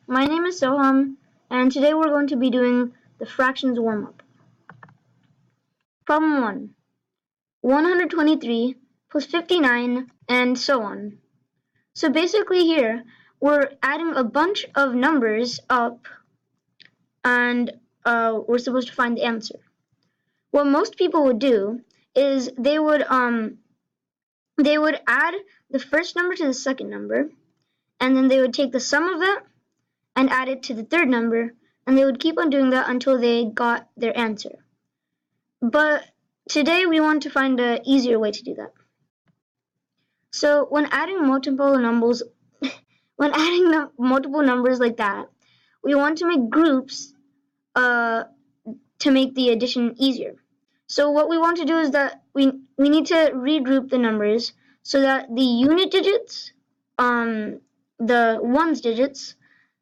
my name is Soham, and today we're going to be doing the fractions warm-up. Problem 1. 123 plus 59 and so on. So basically here, we're adding a bunch of numbers up and we're supposed to find the answer. What most people would do is they would add the first number to the second number, and then they would take the sum of that and add it to the third number, and they would keep on doing that until they got their answer. But today we want to find an easier way to do that. So when adding multiple numbers like that, we want to make groups to make the addition easier. So what we want to do is that we need to regroup the numbers so that the unit digits, the ones digits,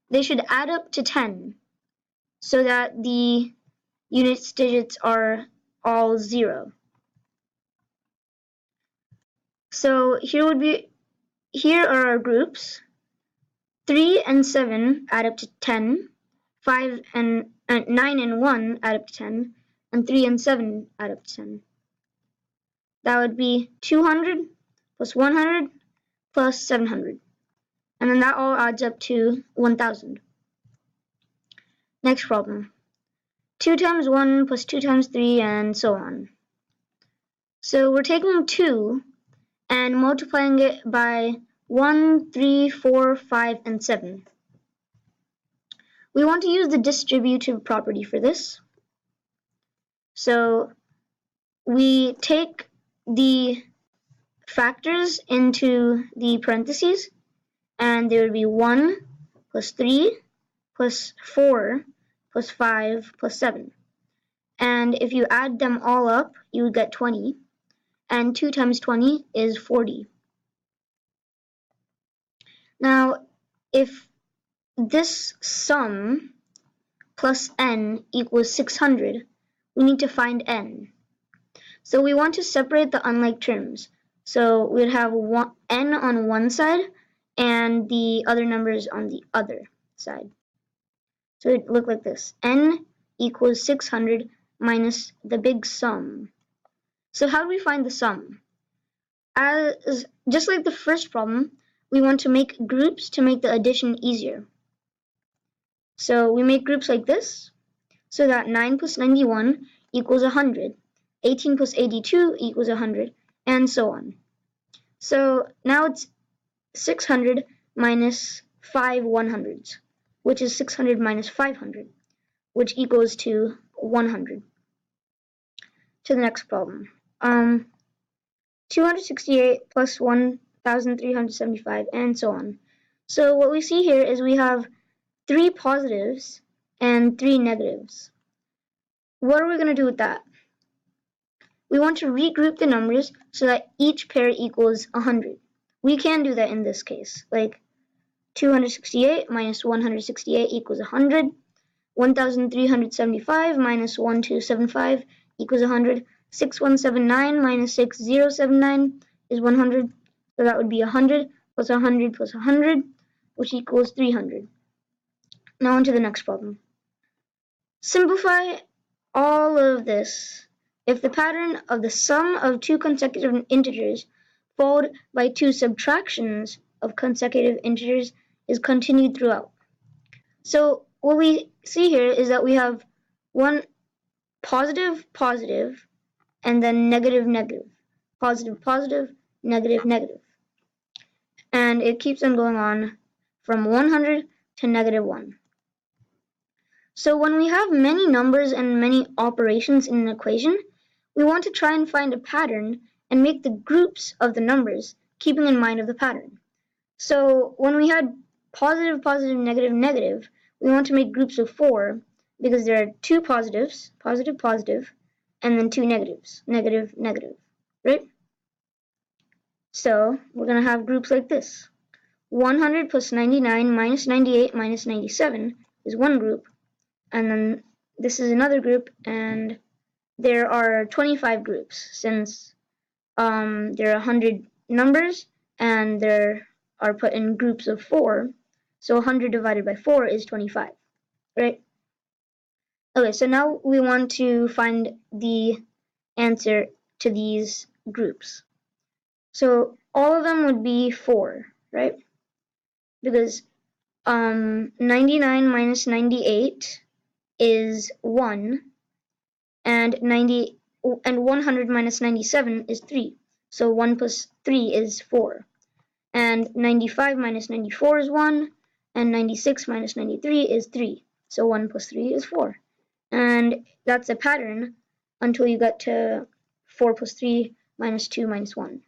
they should add up to 10 so that the units digits are all 0. So here are our groups. 3 and 7 add up to 10, 5 and 9 and 1 add up to 10, and 3 and 7 add up to 10. That would be 200 plus 100 plus 700. And then that all adds up to 1000. Next problem. 2 times 1 plus 2 times 3 and so on. So we're taking 2 and multiplying it by 1, 3, 4, 5, and 7. We want to use the distributive property for this. So we take the factors into the parentheses, and there would be 1 plus 3 plus 4 plus 5 plus 7. And if you add them all up, you would get 20. And 2 times 20 is 40. Now, if this sum plus n equals 600, we need to find n. So we want to separate the unlike terms. So we'd have n on one side and the other numbers on the other side. So it would look like this. N equals 600 minus the big sum. So how do we find the sum? Just like the first problem, we want to make groups to make the addition easier. So we make groups like this, so that 9 plus 91 equals 100, 18 plus 82 equals 100, and so on. So now it's 600 minus 5 100s, which is 600 minus 500, which equals to 100. To the next problem. 268 plus 1,375, and so on. So what we see here is we have 3 positives and 3 negatives. What are we going to do with that? We want to regroup the numbers so that each pair equals 100. We can do that in this case, like 268 minus 168 equals 100, 1,375 minus 1275 equals 100, 6179 minus 6079 is 100, so that would be 100 plus 100 plus 100, which equals 300. Now on to the next problem. Simplify all of this if the pattern of the sum of 2 consecutive integers followed by 2 subtractions of consecutive integers is continued throughout. So what we see here is that we have one positive, positive, and then negative, negative, positive, positive, negative, negative. And it keeps on going on from 100 to negative 1. So when we have many numbers and many operations in an equation, we want to try and find a pattern and make the groups of the numbers, keeping in mind of the pattern. So when we had positive, positive, negative, negative, we want to make groups of 4 because there are 2 positives, positive, positive, and then 2 negatives, negative, negative, right? So we're going to have groups like this. 100 plus 99 minus 98 minus 97 is one group, and then this is another group, and there are 25 groups since there are 100 numbers and there are put in groups of 4. So 100 divided by 4 is 25, right? Okay, so now we want to find the answer to these groups. So all of them would be 4, right? Because 99 minus 98 is 1, and 100 minus 97 is 3. So 1 plus 3 is 4. And 95 minus 94 is 1, and 96 minus 93 is 3. So 1 plus 3 is 4. And that's a pattern until you get to 4 plus 3 minus 2 minus 1.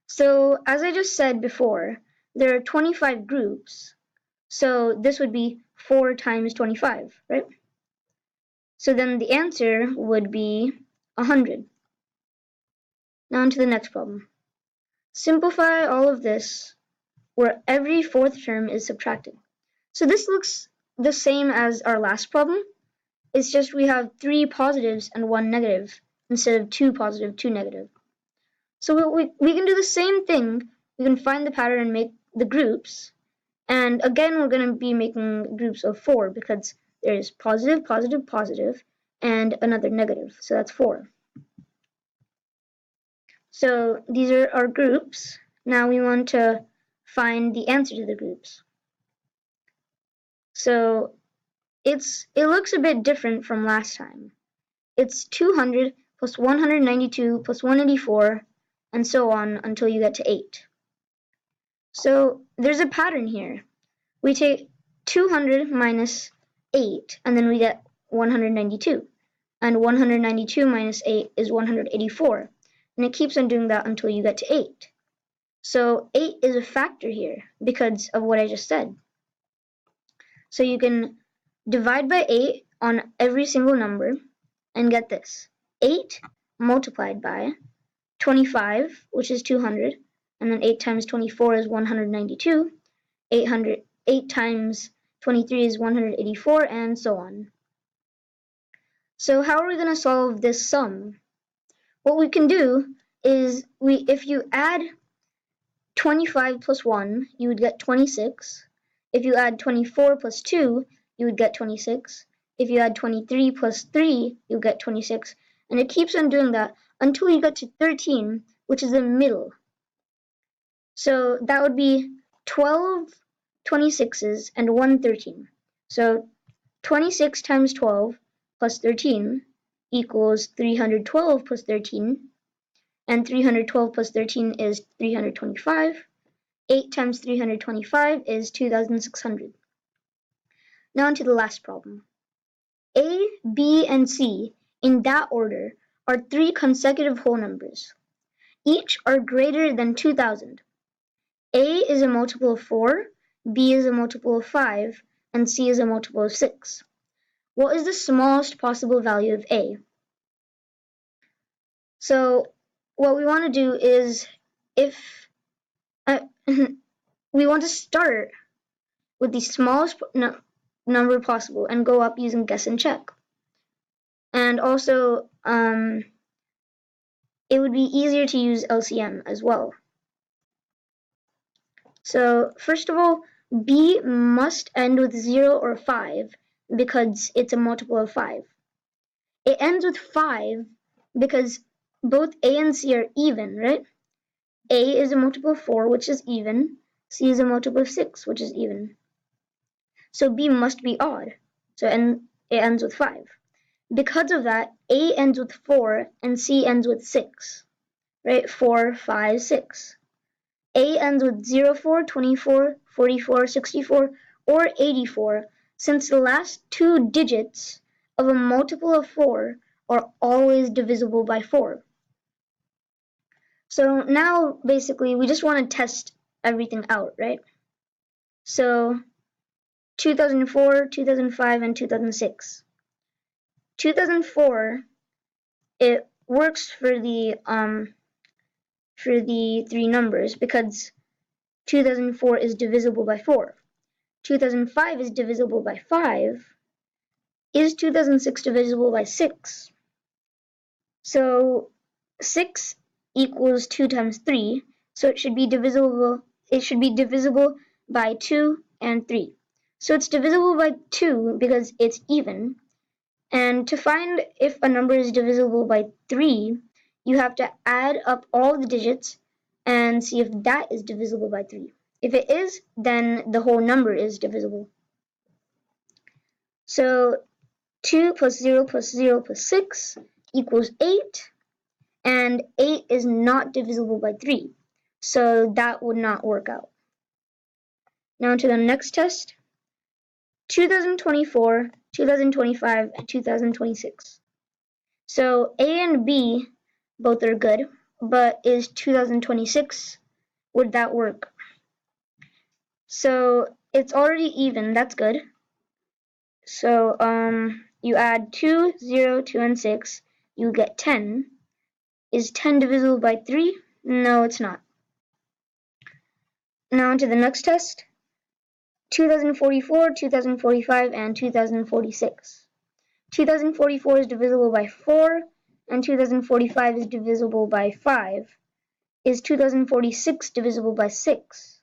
So as I just said before, there are 25 groups. So this would be 4 times 25, right? So then the answer would be 100. Now on to the next problem. Simplify all of this where every fourth term is subtracted. So this looks the same as our last problem. It's just we have 3 positives and 1 negative instead of 2 positive, 2 negative. So we can do the same thing. We can find the pattern and make the groups. And again, we're going to be making groups of 4 because there's positive, positive, positive, and another negative. So that's 4. So these are our groups. Now we want to find the answer to the groups. So it looks a bit different from last time. It's 200 plus 192 plus 184 and so on until you get to 8. So there's a pattern here. We take 200 minus 8 and then we get 192. And 192 minus 8 is 184. And it keeps on doing that until you get to 8. So 8 is a factor here because of what I just said. So you can divide by 8 on every single number and get this. 8 multiplied by 25, which is 200, and then 8 times 24 is 192, 8 times 23 is 184, and so on. So how are we going to solve this sum? What we can do is if you add 25 plus 1, you would get 26. If you add 24 plus 2, you would get 26. If you add 23 plus 3, you get 26. And it keeps on doing that until you get to 13, which is the middle. So that would be 12 26s and 1 13. So 26 times 12 plus 13 equals 312 plus 13. And 312 plus 13 is 325. 8 times 325 is 2,600. Now on to the last problem. A, B, and C, in that order, are 3 consecutive whole numbers. Each are greater than 2,000. A is a multiple of 4, B is a multiple of 5, and C is a multiple of 6. What is the smallest possible value of A? So what we want to do is we want to start with the smallest number possible and go up using guess and check. And also, it would be easier to use LCM as well. So first of all, B must end with 0 or 5 because it's a multiple of 5. It ends with 5 because both A and C are even, right? A is a multiple of 4, which is even. C is a multiple of 6, which is even. So B must be odd. So it ends with 5. Because of that, A ends with 4 and C ends with 6. Right? 4, 5, 6. A ends with 0, 4, 24, 44, 64, or 84, since the last 2 digits of a multiple of 4 are always divisible by 4. So now, basically, we just want to test everything out, right? So 2004, 2005, and 2006. 2004, it works for the 3 numbers because 2004 is divisible by 4. 2005 is divisible by 5. Is 2006 divisible by 6? So 6 equals 2 times 3, so it should be divisible by 2 and 3. So it's divisible by 2 because it's even. And to find if a number is divisible by 3, you have to add up all the digits and see if that is divisible by 3. If it is, then the whole number is divisible. So 2 plus 0 plus 0 plus 6 equals 8, and 8 is not divisible by 3, so that would not work out. Now to the next test. 2024, 2025, and 2026. So A and B both are good, but is 2026, would that work? So it's already even, that's good. So you add 2, 0, 2, and 6, you get 10. Is 10 divisible by 3? No, it's not. Now on to the next test. 2044, 2045, and 2046. 2044 is divisible by 4, and 2045 is divisible by 5. Is 2046 divisible by 6?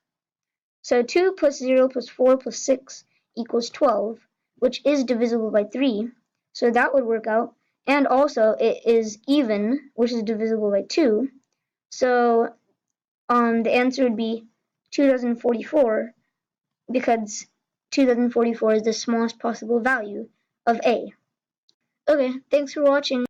So 2 plus 0 plus 4 plus 6 equals 12, which is divisible by 3, so that would work out. And also it is even, which is divisible by 2, so the answer would be 2044, because 2044 is the smallest possible value of A. Okay, thanks for watching.